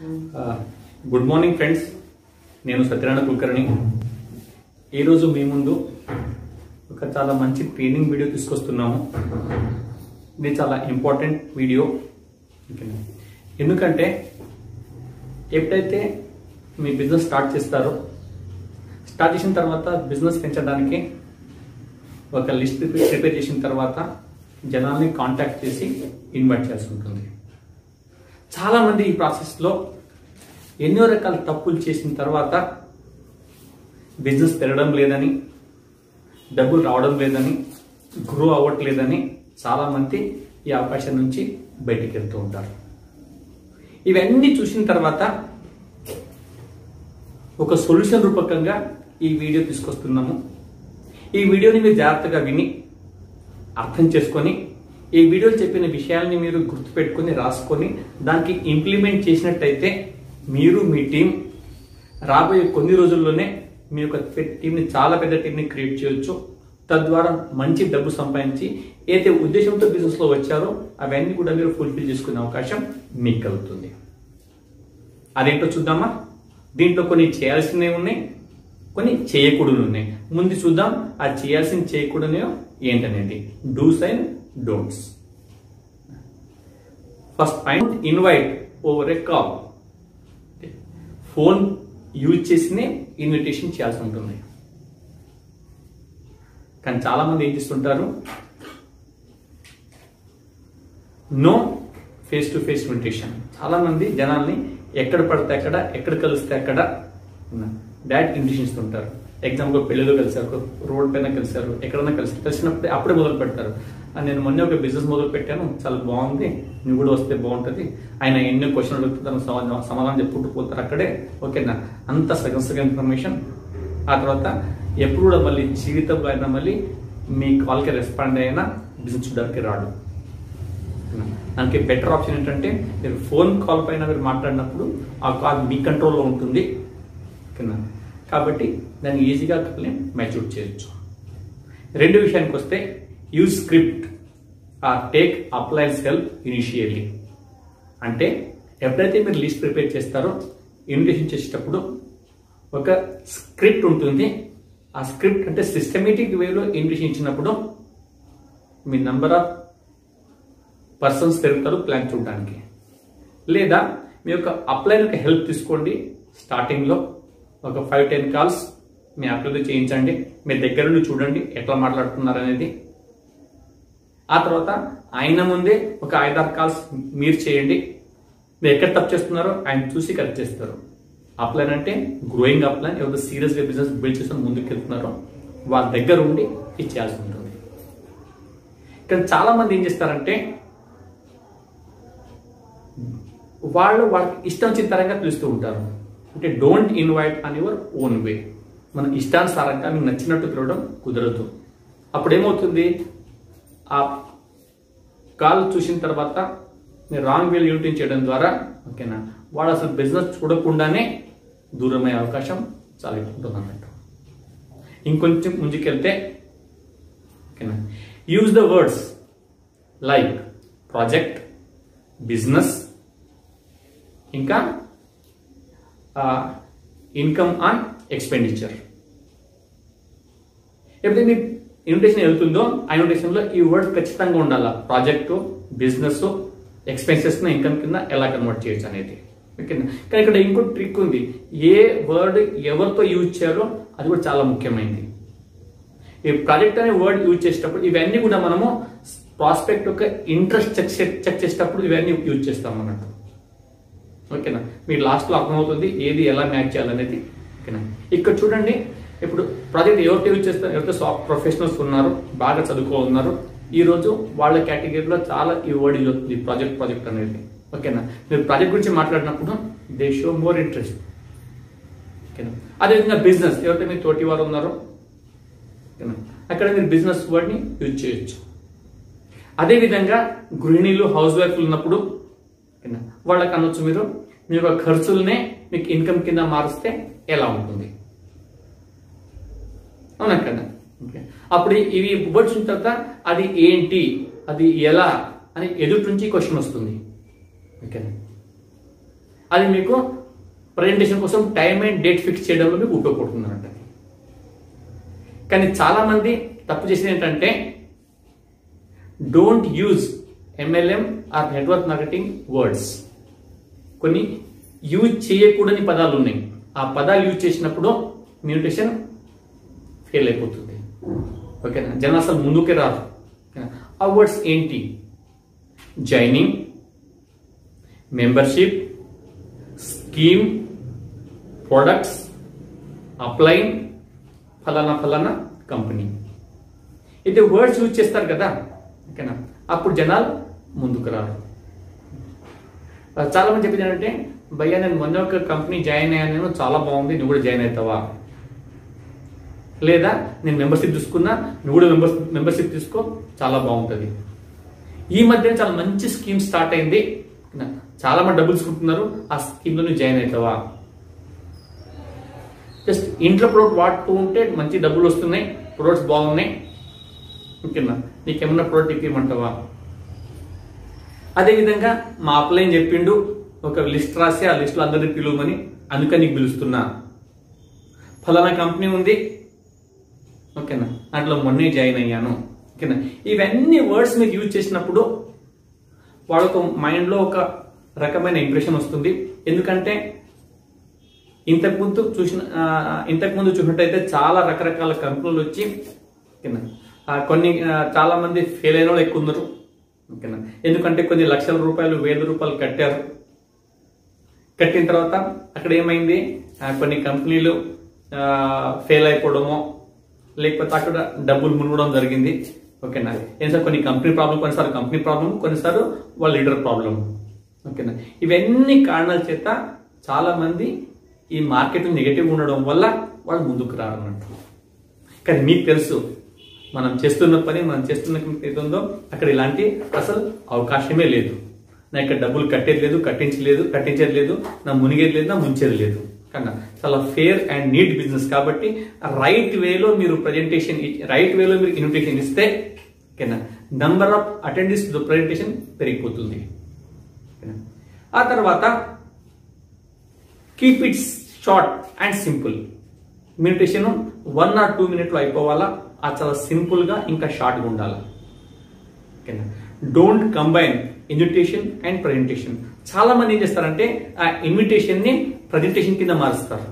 Good morning friends, నేను సత్యనారాయణ కుల్కర్ణి. ఈరోజు మీ ముందు ఒక చాలా మంచి ట్రైనింగ్ వీడియో తీసుకొస్తున్నాము. ఇది చాలా ఇంపార్టెంట్ వీడియో. ఎందుకంటే ఎప్పుడైతే మీ బిజినెస్ స్టార్ట్ చేసిన తర్వాత బిజినెస్ పెంచడానికి ఒక లిస్ట్ ప్రిపేర్ చేసిన తర్వాత జనాల్ని కాంటాక్ట్ చేసి ఇన్వైట్ చేయాల్సి ఉంటుంది. చాలామంది ఈ ప్రాసెస్లో ఎన్నో రకాల తప్పులు చేసిన తర్వాత బిజినెస్ పెరగడం లేదని, డబ్బులు రావడం లేదని, గ్రో అవ్వట్లేదని చాలామంది ఈ అవకాశం నుంచి బయటికి వెళ్తూ ఉంటారు. ఇవన్నీ చూసిన తర్వాత ఒక సొల్యూషన్ రూపకంగా ఈ వీడియో తీసుకొస్తున్నాము. ఈ వీడియోని మీరు జాగ్రత్తగా విని అర్థం చేసుకొని ఈ వీడియోలో చెప్పిన విషయాల్ని మీరు గుర్తుపెట్టుకొని రాసుకొని దానికి ఇంప్లిమెంట్ చేసినట్టయితే మీరు మీ టీం రాబోయే కొన్ని రోజుల్లోనే మీ యొక్క టీంని చాలా పెద్ద టీంని క్రియేట్ చేయొచ్చు. తద్వారా మంచి డబ్బు సంపాదించి ఏదైతే ఉద్దేశంతో బిజినెస్లో వచ్చారో అవన్నీ కూడా మీరు ఫుల్ఫిల్ చేసుకునే అవకాశం మీకు కలుగుతుంది. అదేంటో చూద్దామా? దీంట్లో కొన్ని చేయాల్సినవి ఉన్నాయి, కొన్ని చేయకూడదు ఉన్నాయి. ముందు చూద్దాం ఆ చేయాల్సిన చేయకూడనియో ఏంటనేది. Dos and don'ts. First point, invite over a call. Phone use చేసినే ఇన్విటేషన్ చేయాల్సి ఉంటుంది. కానీ చాలా మంది ఏం చేస్తుంటారు, no face to face invitation. చాలా మంది జనాల్ని ఎక్కడ పడితే అక్కడ, ఎక్కడ కలిస్తే అక్కడ డైరెక్ట్ ఇన్విటేషన్ ఇస్తుంటారు. ఎగ్జాంపుల్ పెళ్లిలో కలిసారు, రోడ్ పైన కలిసారు, ఎక్కడైనా కలిసినప్పుడే అప్పుడే మొదలు పెడతారు. నేను మొన్న ఒక బిజినెస్ మొదలు పెట్టాను, చాలా బాగుంది, నువ్వు కూడా వస్తే బాగుంటుంది. ఆయన ఎన్నో క్వశ్చన్ అడుగుతాను, సమాధానం చెప్పుకుంటూ పోతారు అక్కడే. ఓకేనా? అంత సగం ఇన్ఫర్మేషన్. ఆ తర్వాత ఎప్పుడు కూడా మళ్ళీ జీవితంలో అయినా మళ్ళీ మీ కాల్కి రెస్పాండ్ అయినా బిజినెస్ చూడడానికి రాడు. దానికి బెటర్ ఆప్షన్ ఏంటంటే మీరు ఫోన్ కాల్ పైన మీరు మాట్లాడినప్పుడు ఆ కాల్ మీ కంట్రోల్లో ఉంటుంది. ఓకేనా? కాబట్టి దాన్ని ఈజీగా మ్యాచ్యూర్ చేయొచ్చు. రెండు విషయానికి వస్తే, use script or take appliance help initially. అంటే ఎప్పుడైతే మీరు లిస్ట్ ప్రిపేర్ చేస్తారో ఇన్విటేషన్ చేసేటప్పుడు ఒక స్క్రిప్ట్ ఉంటుంది. ఆ స్క్రిప్ట్ అంటే సిస్టమేటిక్ వేలో ఇన్విటేషన్ ఇచ్చినప్పుడు మీ నంబర్ ఆఫ్ పర్సన్స్ పెరుగుతారు ప్లాన్ చూడడానికి. లేదా మీ యొక్క అప్లైన్ యొక్క హెల్ప్ తీసుకోండి. స్టార్టింగ్లో ఒక 5-10 కాల్స్ మీ అప్లైతో చేయించండి. మీ దగ్గర నుండి చూడండి ఎట్లా మాట్లాడుతున్నారు అనేది. ఆ తర్వాత ఆయన ముందే ఒక 5-6 కాల్స్ మీరు చేయండి. మీరు ఎక్కడ తప్పు చేస్తున్నారో ఆయన చూసి కరెక్ట్ చేస్తారు. అప్లైన్ అంటే గ్రోయింగ్ అప్లైన్, ఎవరైతే సీరియస్గా బిజినెస్ బిల్డ్ చేసుకుని ముందుకు వెళ్తున్నారో వాళ్ళ దగ్గర ఉండి ఇచ్చేయాల్సి ఉంటుంది. కానీ చాలా మంది ఏం చేస్తారంటే వాళ్ళకి ఇష్టం వచ్చిన తరంగా పిలుస్తూ ఉంటారు. అంటే don't invite on your own way. మన ఇష్టానుసారంగా మీకు నచ్చినట్టు పిలవడం కుదరదు. అప్పుడు ఏమవుతుంది, ఆ కాల్ చూసిన తర్వాత మీరు రాంగ్ వేలు యూటింగ్ చేయడం ద్వారా ఓకేనా వాడు అసలు బిజినెస్ చూడకుండానే దూరమయ్యే అవకాశం చాలా ఎక్కువ ఉంటుంది అన్నట్టు. ఇంకొంచెం ముందుకెళ్తే ఓకేనా, use the words like project, business, ఇంకా ఇన్కమ్ ఆన్ ఎక్స్పెండిచర్. ఎప్పుడైతే మీ ఇన్విటేషన్ వెళ్తుందో ఆ ఇన్విటేషన్లో ఈ వర్డ్ ఖచ్చితంగా ఉండాలి. ప్రాజెక్టు, బిజినెస్, ఎక్స్పెన్సెస్ ఇన్కమ్ కింద ఎలా కన్వర్ట్ చేయొచ్చు అనేది. ఓకేనా? కానీ ఇక్కడ ఇంకో ట్రిక్ ఉంది. ఏ వర్డ్ ఎవరితో యూజ్ చేయాలో అది కూడా చాలా ముఖ్యమైనది. ఈ ప్రాజెక్ట్ అనే వర్డ్ యూజ్ చేసేటప్పుడు ఇవన్నీ కూడా మనము ప్రాస్పెక్ట్ యొక్క ఇంట్రెస్ట్ చెక్ చేసేటప్పుడు ఇవన్నీ యూజ్ చేస్తాం అన్నట్టు. ఓకేనా? మీరు లాస్ట్లో అర్థమవుతుంది ఏది ఎలా మ్యాచ్ చేయాలనేది. ఓకేనా? ఇక్కడ చూడండి, ఇప్పుడు ప్రాజెక్ట్ ఎవరితో యూజ్ చేస్తారు, ఎవరైతే సాఫ్ట్ ప్రొఫెషనల్స్ ఉన్నారు, బాగా చదువుకోన్నారు, ఈరోజు వాళ్ళ కేటగిరీలో చాలా ఈ వర్డ్ యూజ్ అవుతుంది, ప్రాజెక్ట్ అనేది. ఓకేనా? మీరు ప్రాజెక్ట్ గురించి మాట్లాడినప్పుడు దే షో మోర్ ఇంట్రెస్ట్. ఓకేనా? అదేవిధంగా బిజినెస్, ఎవరైతే మీరు తోటి వారు ఉన్నారో ఓకేనా అక్కడ మీరు బిజినెస్ వర్డ్ని యూజ్ చేయొచ్చు. అదేవిధంగా గృహిణీలు, హౌస్ వైఫ్లు ఉన్నప్పుడు ఓకేనా వాళ్ళకి అనొచ్చు మీరు మీ యొక్క ఖర్చులనే మీకు ఇన్కమ్ కింద మారిస్తే ఎలా ఉంటుంది. అవునా కదా? ఓకే, అప్పుడు ఇవి వచ్చిన తర్వాత అది ఏంటి, అది ఎలా అని ఎదుటి నుంచి క్వశ్చన్ వస్తుంది. ఓకే, అది మీకు ప్రజెంటేషన్ కోసం టైం అండ్ డేట్ ఫిక్స్ చేయడంలో మీకు ఉపయోగపడుతుందంట. కానీ చాలా మంది తప్పు చేసేది ఏంటంటే don't use MLM or network marketing words. కొన్ని యూజ్ చేయకూడని పదాలు ఉన్నాయి. ఆ పదాలు యూజ్ చేసినప్పుడు మ్యూటేషన్ ఫెయిల్ అయిపోతుంది. ఓకేనా, జనం అసలు ముందుకే రాదు. ఆ వర్డ్స్ ఏంటి? Joining, membership, scheme, products, upline, ఫలానా ఫలానా కంపెనీ. ఇది వర్డ్స్ యూజ్ చేస్తారు కదా, ఓకేనా, అప్పుడు జనాలు ముందుకు రారు. చాలా మంది చెప్పేది ఏంటంటే, భయ్యా నేను మొన్న ఒక కంపెనీ జాయిన్ అయ్యాను, చాలా బాగుంది, నువ్వు కూడా జాయిన్ అవుతావా? లేదా నేను మెంబర్షిప్ తీసుకున్నా, నువ్వు కూడా మెంబర్షిప్ తీసుకో, చాలా బాగుంటుంది. ఈ మధ్య చాలా మంచి స్కీమ్ స్టార్ట్ అయింది, చాలా మంది డబ్బులు తీసుకుంటున్నారు, ఆ స్కీమ్లో నువ్వు జాయిన్ అవుతావా? జస్ట్ ఇంట్లో ప్రోడక్ట్ వాడుతూ ఉంటే మంచి డబ్బులు వస్తున్నాయి, ప్రొడక్ట్స్ బాగున్నాయి, ఓకేనా, నీకేమన్నా ప్రోడక్ట్ ఇప్పిమంటావా? అదేవిధంగా మా అప్లైన్ చెప్పిండు, ఒక లిస్ట్ రాసి ఆ లిస్ట్లో అందరినీ పిలువమని, అందుకని నీకు పిలుస్తున్నా. ఫలానా కంపెనీ ఉంది, ఓకేనా, దాంట్లో మొన్నే జాయిన్ అయ్యాను, ఓకేనా. ఇవన్నీ వర్డ్స్ మీరు యూజ్ చేసినప్పుడు వాళ్ళకు మైండ్లో ఒక రకమైన ఇంప్రెషన్ వస్తుంది. ఎందుకంటే ఇంతకుముందు చూసినట్టయితే చాలా రకరకాల కంపెనీలు వచ్చి, ఓకేనా, కొన్ని చాలా మంది ఫెయిల్ అయిన వాళ్ళు ఎక్కువ ఉన్నారు, ఓకేనా. ఎందుకంటే కొన్ని లక్షల రూపాయలు, వేల రూపాయలు కట్టారు. కట్టిన తర్వాత అక్కడ ఏమైంది, కొన్ని కంపెనీలు ఫెయిల్ అయిపోవడమో, లేకపోతే అక్కడ డబ్బులు మునగడం జరిగింది, ఓకేనా. ఏసారి కొన్ని కంపెనీ ప్రాబ్లం, కొన్నిసార్లు కంపెనీ ప్రాబ్లం, కొన్నిసార్లు వాళ్ళ లీడర్ ప్రాబ్లం, ఓకేనా. ఇవన్నీ కారణాల చేత చాలా మంది ఈ మార్కెట్ నెగటివ్ ఉండడం వల్ల వాళ్ళు ముందుకు రారన్నట్టు. కానీ మీకు తెలుసు, మనం చేస్తున్న పని, మనం చేస్తున్న ఏదో అక్కడ ఇలాంటి అసలు అవకాశమే లేదు. నా ఇక్కడ డబ్బులు కట్టేది లేదు, కట్టించేది లేదు, నా మునిగేది లేదు, నా ముంచేది లేదు. కన్నా చాలా ఫేర్ అండ్ నీట్ బిజినెస్ కాబట్టి రైట్ వేలో మీరు ప్రజెంటేషన్, రైట్ వేలో మీరు ఇన్విటేషన్ ఇస్తే, ఓకేనా, number of attendance to presentation పెరిగిపోతుంది. ఆ తర్వాత keep it short and simple. Invitation 1 or 2 minutes అయిపోవాలా, అది చాలా సింపుల్ గా ఇంకా షార్ట్ గా ఉండాలి, ఓకేనా. Don't combine invitation and presentation. చాలా మంది ఏం చేస్తారంటే ఆ ఇన్విటేషన్ ని ప్రజెంటేషన్ కింద మారుస్తారు.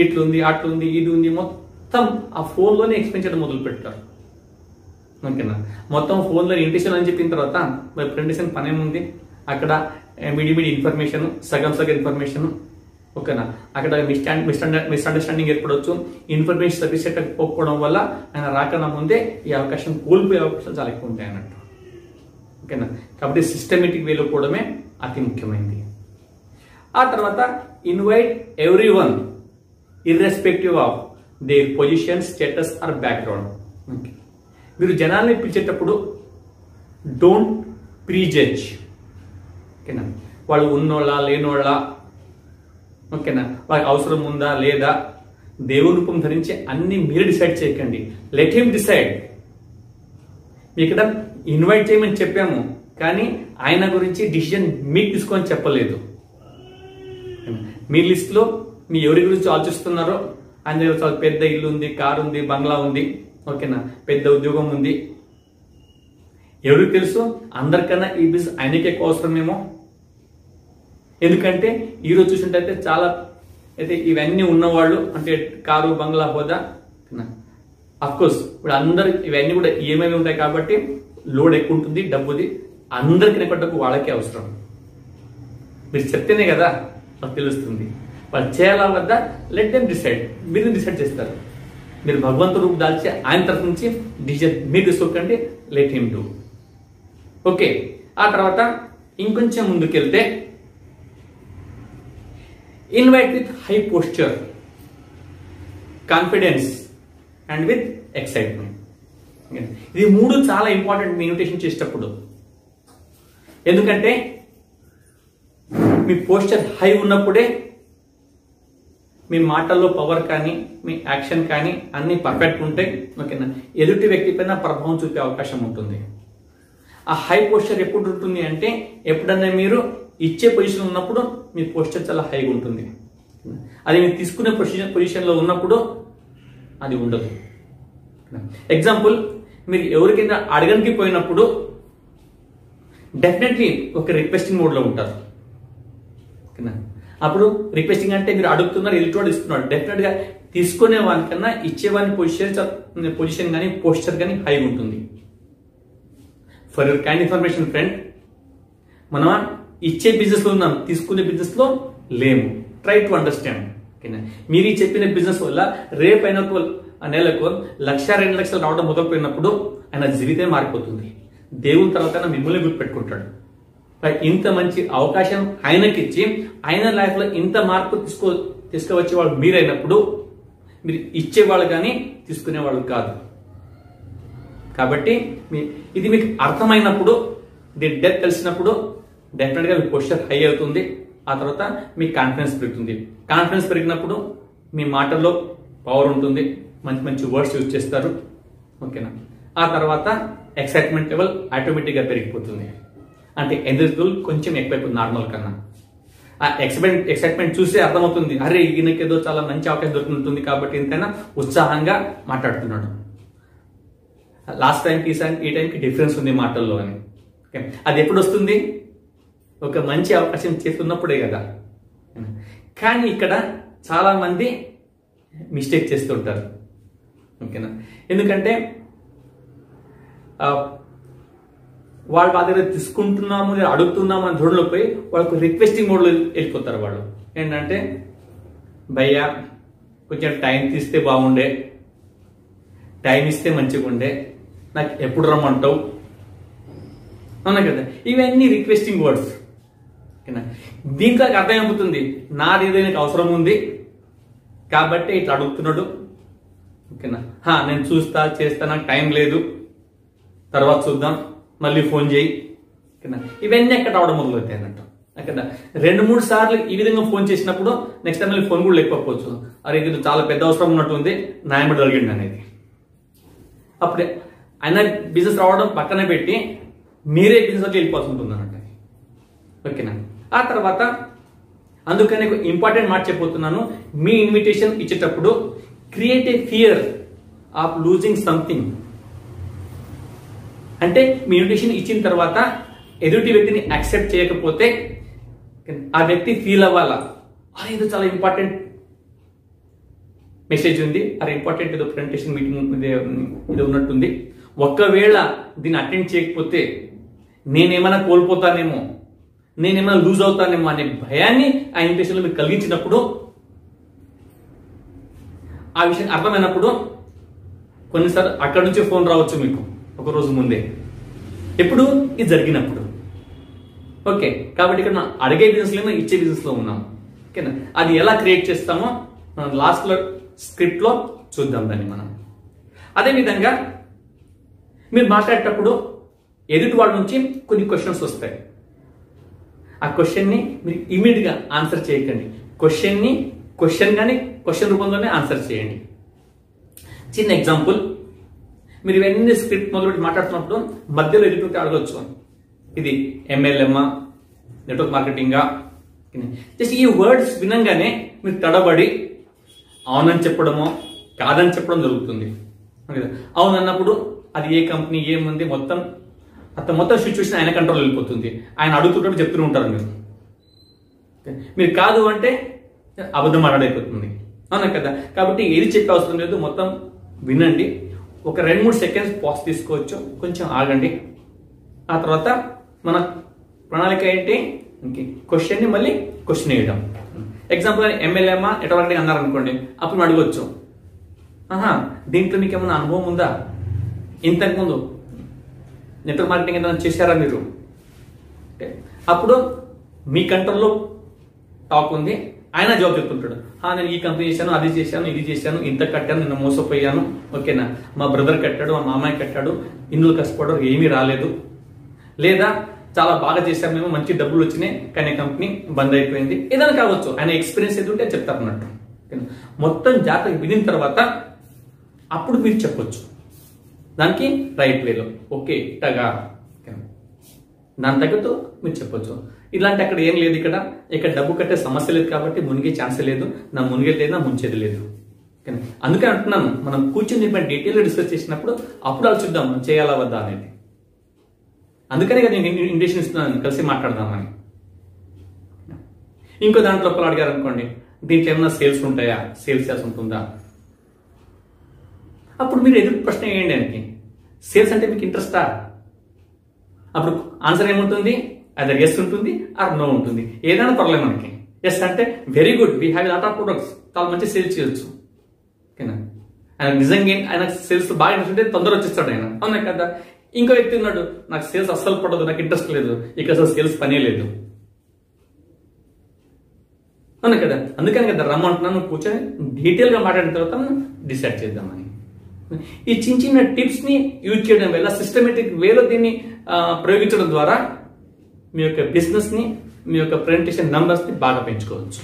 ఇట్లుంది, అట్లుంది, ఇది ఉంది, మొత్తం ఆ ఫోన్ లోనే ఎక్స్ప్లెయిన్ చేయడం మొదలు పెడతారు, ఓకేనా. మొత్తం ఫోన్ లో ఇన్విటేషన్ అని చెప్పిన తర్వాత మరి ప్రజెంటేషన్ పనేముంది, అక్కడ మిడి ఇన్ఫర్మేషన్, సగం ఇన్ఫర్మేషన్, ఓకేనా. అక్కడ మిస్అండర్స్టాండింగ్ ఏర్పడవచ్చు. ఇన్ఫర్మేషన్ సఫిషియెంట్ పోకపోవడం వల్ల ఆయన రాకన్నా ముందే ఈ అవకాశం కోల్పోయే అవకాశాలు చాలా ఎక్కువ ఉంటాయి అన్నట్టు, ఓకేనా. కాబట్టి సిస్టమేటిక్ వేలో పోవడమే అతి ముఖ్యమైనది. ఆ తర్వాత invite everyone irrespective of their position, status or background. Okay, మీరు జనాల్ని పిలిచేటప్పుడు డోంట్ ప్రీజడ్జ్, ఓకేనా. వాళ్ళు ఉన్నోళ్ళ లేనోళ్ళ, ఓకేనా, వాళ్ళకి అవసరం ఉందా లేదా, దేవుని రూపం ధరించి అన్ని మీరు డిసైడ్ చేయకండి. Let him decide. మీ ఇక్కడ ఇన్వైట్ చేయమని చెప్పాము, కానీ ఆయన గురించి డిసిజన్ మీకు తీసుకొని చెప్పలేదు. మీ లిస్ట్ లో మీ ఎవరి గురించి ఆలోచిస్తున్నారో, ఆయన దగ్గర చాలా పెద్ద ఇల్లు ఉంది, కారు ఉంది, బంగ్లా ఉంది, ఓకేనా, పెద్ద ఉద్యోగం ఉంది. ఎవరికి తెలుసు, అందరికన్నా ఈ బిజినెస్ ఆయనకి ఎక్కువ అవసరమేమో. ఎందుకంటే ఈరోజు చూసినట్టయితే చాలా అయితే ఇవన్నీ ఉన్నవాళ్ళు, అంటే కారు, బంగ్లా, హోదా, అఫ్కోర్స్ ఇప్పుడు అందరు ఇవన్నీ కూడా ఏమేమి ఉంటాయి కాబట్టి లోడ్ ఎక్కువ ఉంటుంది, డబ్బుది అందరికి డబ్బు వాళ్ళకే అవసరం. మీరు చెప్తేనే కదా వాళ్ళకి తెలుస్తుంది. వాళ్ళు చేయాలా వద్దా, లెట్ దెమ్ డిసైడ్. మీరు డిసైడ్ చేస్తారు. మీరు భగవంతుడు రూపు దాల్చి ఆయన తరఫు నుంచి డిసిజన్ మీరు తీసుకోకండి, లెట్ హిమ్ డూ. ఓకే, ఆ తర్వాత ఇంకొంచెం ముందుకెళ్తే invite with high posture, confidence and with excitement. ఇది మూడు చాలా ఇంపార్టెంట్ మీ ఇన్విటేషన్ చేసేటప్పుడు. ఎందుకంటే మీ పోస్చర్ హై ఉన్నప్పుడే మీ మాటల్లో పవర్ కానీ, మీ యాక్షన్ కానీ అన్ని పర్ఫెక్ట్ ఉంటాయి, ఓకేనా. ఎదుటి వ్యక్తి పైన ప్రభావం చూపే అవకాశం ఉంటుంది. ఆ హై పోస్చర్ ఎప్పుడు ఉంటుంది అంటే, ఎప్పుడన్నా మీరు ఇచ్చే పొజిషన్ ఉన్నప్పుడు మీ పోస్టర్ చాలా హైగా ఉంటుంది. అది మీరు తీసుకునే పొజిషన్లో ఉన్నప్పుడు అది ఉండదు. ఎగ్జాంపుల్, మీరు ఎవరికైనా అడగడానికి పోయినప్పుడు డెఫినెట్లీ ఒక రిక్వెస్టింగ్ మోడ్లో ఉంటారు. అప్పుడు రిక్వెస్టింగ్ అంటే మీరు అడుగుతున్నారు, ఎదుటివాడు ఇస్తున్నాడు. డెఫినెట్గా తీసుకునే వానికన్నా ఇచ్చేవాని పొజిషన్ కానీ పోస్టర్ కానీ హై ఉంటుంది. For your kind information friend, మనం ఇచ్చే బిజినెస్లో ఉన్నాం, తీసుకునే బిజినెస్లో లేము. Try to understand. ఓకేనా? మీరు ఈ చెప్పిన బిజినెస్ వల్ల రేపైన నెలకు 1,00,000 2 లక్షలు రావడం మొదలుపోయినప్పుడు ఆయన జీవితం మారిపోతుంది. దేవుని తర్వాత మిమ్మల్ని గుర్తుపెట్టుకుంటాడు. ఇంత మంచి అవకాశం ఆయనకిచ్చి ఆయన లైఫ్లో ఇంత మార్పు తీసుకువచ్చేవాళ్ళు మీరైనప్పుడు మీరు ఇచ్చేవాళ్ళు కానీ తీసుకునేవాళ్ళు కాదు. కాబట్టి ఇది మీకు అర్థమైనప్పుడు, దీని డెప్త్ తెలిసినప్పుడు డెఫినెట్గా మీ పోస్చర్ హై అవుతుంది. ఆ తర్వాత మీ కాన్ఫిడెన్స్ పెరుగుతుంది. కాన్ఫిడెన్స్ పెరిగినప్పుడు మీ మాటల్లో పవర్ ఉంటుంది, మంచి మంచి వర్డ్స్ యూజ్ చేస్తారు. ఓకేనా? ఆ తర్వాత ఎక్సైట్మెంట్ లెవెల్ ఆటోమేటిక్గా పెరిగిపోతుంది. అంటే ఎనర్జీ కొంచెం ఎక్కువైపోతుంది నార్మల్ కన్నా. ఆ ఎక్సైట్మెంట్ చూస్తే అర్థమవుతుంది, అరే ఈయనకేదో చాలా మంచి అవకాశం దొరుకుతుంది కాబట్టి ఎంతైనా ఉత్సాహంగా మాట్లాడుతున్నాడు. లాస్ట్ టైంకి ఈ టైంకి డిఫరెన్స్ ఉంది మాటల్లో అని. అది ఎప్పుడు వస్తుంది? ఒక మంచి అవకాశం చేస్తున్నప్పుడే కదా. కానీ ఇక్కడ చాలా మంది మిస్టేక్ చేస్తుంటారు. ఓకేనా? ఎందుకంటే వాళ్ళ దగ్గర తీసుకుంటున్నాము, అడుగుతున్నాము అని ధోరణిలో పోయి వాళ్ళకు రిక్వెస్టింగ్ మోడ్లో వెళ్ళిపోతారు. వాళ్ళు ఏంటంటే, భయ్యా కొంచెం టైం తీస్తే బాగుండే, టైం ఇస్తే మంచిగా ఉండే, నాకు ఎప్పుడు రమ్మంటావు, అవునా కదా? ఇవన్నీ రిక్వెస్టింగ్ వర్డ్స్. ఓకేనా? దీంట్లో అర్థం అయిపోతుంది, నాది ఏదైనా అవసరం ఉంది కాబట్టి ఇట్లా అడుగుతున్నాడు. ఓకేనా? నేను చూస్తా చేస్తా, నాకు టైం లేదు, తర్వాత చూద్దాం, మళ్ళీ ఫోన్ చేయి. ఓకేనా? ఇవన్నీ ఎక్కడ రావడం మొదలవుతాయి అన్నట్టు. ఓకేనా? 2-3 సార్లు ఈ విధంగా ఫోన్ చేసినప్పుడు నెక్స్ట్ టైం మళ్ళీ ఫోన్ కూడా లేకపోవచ్చు. అరే ఇది చాలా పెద్ద అవసరం ఉన్నట్టుంది, న్యాయం జరిగింది అనేది. అప్పుడే ఆయన బిజినెస్ రావడం పక్కన పెట్టి మీరే బిజినెస్లోకి వెళ్ళిపోవాల్సి ఉంటుంది అన్నట్టు. ఓకేనా? ఆ తర్వాత అందుకని ఒక ఇంపార్టెంట్ మాట చెప్పబోతున్నాను. మీ ఇన్విటేషన్ ఇచ్చేటప్పుడు create a fear of losing something. అంటే మీ ఇన్విటేషన్ ఇచ్చిన తర్వాత ఎదుటి వ్యక్తిని యాక్సెప్ట్ చేయకపోతే ఆ వ్యక్తి ఫీల్ అవ్వాలా, ఇది చాలా ఇంపార్టెంట్ మెసేజ్ ఉంది, అది ఇంపార్టెంట్ ఏదో ప్రెజెంటేషన్ మీటింగ్ ఇది ఉన్నట్టుంది, ఒకవేళ దీన్ని అటెండ్ చేయకపోతే నేనేమైనా కోల్పోతానేమో, నేనేమైనా లూజ్ అవుతానేమో అనే భయాన్ని ఆ ఇన్విటేషన్లో మీకు కలిగించినప్పుడు, ఆ విషయం అర్థమైనప్పుడు కొన్నిసార్లు అక్కడి నుంచే ఫోన్ రావచ్చు మీకు ఒక రోజు ముందే. ఎప్పుడు? ఇది జరిగినప్పుడు. ఓకే, కాబట్టి ఇక్కడ మనం అడిగే బిజినెస్లో ఏమో ఇచ్చే బిజినెస్లో ఉన్నాం. ఓకేనా? అది ఎలా క్రియేట్ చేస్తామో మనం లాస్ట్లో స్క్రిప్ట్లో చూద్దాం దాన్ని మనం. అదేవిధంగా మీరు మాట్లాడేటప్పుడు ఎదుటి వాళ్ళ నుంచి కొన్ని క్వశ్చన్స్ వస్తాయి. ఆ క్వశ్చన్ని మీరు ఇమీడియట్గా ఆన్సర్ చేయకండి. క్వశ్చన్ కానీ క్వశ్చన్ రూపంలోనే ఆన్సర్ చేయండి. చిన్న ఎగ్జాంపుల్, మీరు ఇవన్నీ స్క్రిప్ట్ మొదలుపెట్టి మాట్లాడుతున్నప్పుడు మధ్యలో ఎదుటి అడగొచ్చు, ఇది MLM-ఆ, నెట్వర్క్ మార్కెటింగా? జస్ట్ ఈ వర్డ్స్ వినంగానే మీరు తడబడి అవునని చెప్పడమో కాదని చెప్పడం జరుగుతుంది. అవును అన్నప్పుడు అది ఏ కంపెనీ ఏముంది మొత్తం సిచ్యువేషన్ ఆయన కంట్రోల్ వెళ్ళిపోతుంది. ఆయన అడుగుతుంటే చెప్తూ ఉంటారు మీరు కాదు అంటే అబద్ధం మాట్లాడైపోతుంది. అవునా కదా? కాబట్టి ఏది చెప్పే అవసరం లేదు, మొత్తం వినండి. ఒక 2-3 సెకండ్స్ పాజ్ తీసుకోవచ్చు, కొంచెం ఆగండి. ఆ తర్వాత మన ప్రణాళిక ఏంటి? క్వశ్చన్ని మళ్ళీ క్వశ్చన్ వేయడం. ఎగ్జాంపుల్ MLM-ఆ నెట్వర్క్ మార్కెటింగ్ అన్నారనుకోండి, అప్పుడు మనం అడగొచ్చు, దీంట్లో మీకు ఏమైనా అనుభవం ఉందా? ఇంతకుముందు నెట్వర్క్ మార్కెటింగ్ ఏదైనా చేశారా మీరు? అప్పుడు మీ కంట్రోల్లో టాక్ ఉంది, ఆయన జవాబు చెప్తుంటాడు, నేను ఈ కంపెనీ చేశాను, అది చేశాను, ఇది చేశాను, ఇంత కట్టాను, నిన్న మోసపోయాను. ఓకేనా? మా బ్రదర్ కట్టాడు, మా మామయ్య కట్టాడు, ఇందులో కష్టపడడం ఏమీ రాలేదు, లేదా చాలా బాగా చేశాము మేము, మంచి డబ్బులు వచ్చినాయి కానీ కంపెనీ బంద్ అయిపోయింది, ఏదైనా కావచ్చు. ఆయన ఎక్స్పీరియన్స్ ఏదంటే చెప్తారు అన్నట్టు. మొత్తం జాగ్రత్తగా వినిన తర్వాత అప్పుడు మీరు చెప్పొచ్చు దానికి రైట్ వేలో. ఓకే టగా దాని తగ్గట్టు మీరు చెప్పొచ్చు. ఇలాంటి అక్కడ ఏం లేదు. ఇక్కడ డబ్బు కట్టే సమస్య లేదు కాబట్టి మునిగే ఛాన్స్ లేదు, నా మునిగేది లేదు, నా ముంచేది లేదు. అందుకే అంటున్నాను, మనం కూర్చొని డీటెయిల్గా డిస్కస్ చేసినప్పుడు అప్పుడు ఆలోచిద్దాం మనం చేయాలా వద్దా అనేది. అందుకనే కదా నేను ఇన్విటేషన్ ఇస్తున్నాను, కలిసి మాట్లాడదామని. ఇంకో దాంట్లో ఒకరు అడిగారు అనుకోండి, దీంట్లో ఏమన్నా సేల్స్ ఉంటాయా, సేల్స్ ఉంటుందా? అప్పుడు మీరు ఎదురు ప్రశ్న వేయండి ఆయనకి, సేల్స్ అంటే మీకు ఇంట్రెస్టా? అప్పుడు ఆన్సర్ ఏముంటుంది? అదర్ ఎస్ ఉంటుంది ఆర్ నో ఉంటుంది. ఏదైనా పర్లేదు మనకి. ఎస్ అంటే very good, we have lot of products, చాలా మంచి సేల్స్ చేయొచ్చు. ఓకేనా? ఆయన నిజంగా ఆయన సేల్స్ బాగా ఇంట్రెస్ట్ ఉంటే తొందర వచ్చేస్తాడు ఆయన, అవునా కదా? ఇంకో వ్యక్తి ఉన్నాడు, నాకు సేల్స్ అస్సలు పడదు, నాకు ఇంట్రెస్ట్ లేదు, ఇక్కడ అసలు సేల్స్ పనే లేదు, అవునా కదా? అందుకని కదా రమ్మంటున్నాను, కూర్చొని డీటెయిల్గా మాట్లాడిన తర్వాత డిసైడ్ చేద్దామని. ఈ చిన్న చిన్న టిప్స్ని యూజ్ చేయడం వల్ల, సిస్టమేటిక్ వేలో దీన్ని ప్రయోగించడం ద్వారా మీ యొక్క బిజినెస్ని, మీ యొక్క ప్రెజెంటేషన్ నంబర్స్ని బాగా పెంచుకోవచ్చు.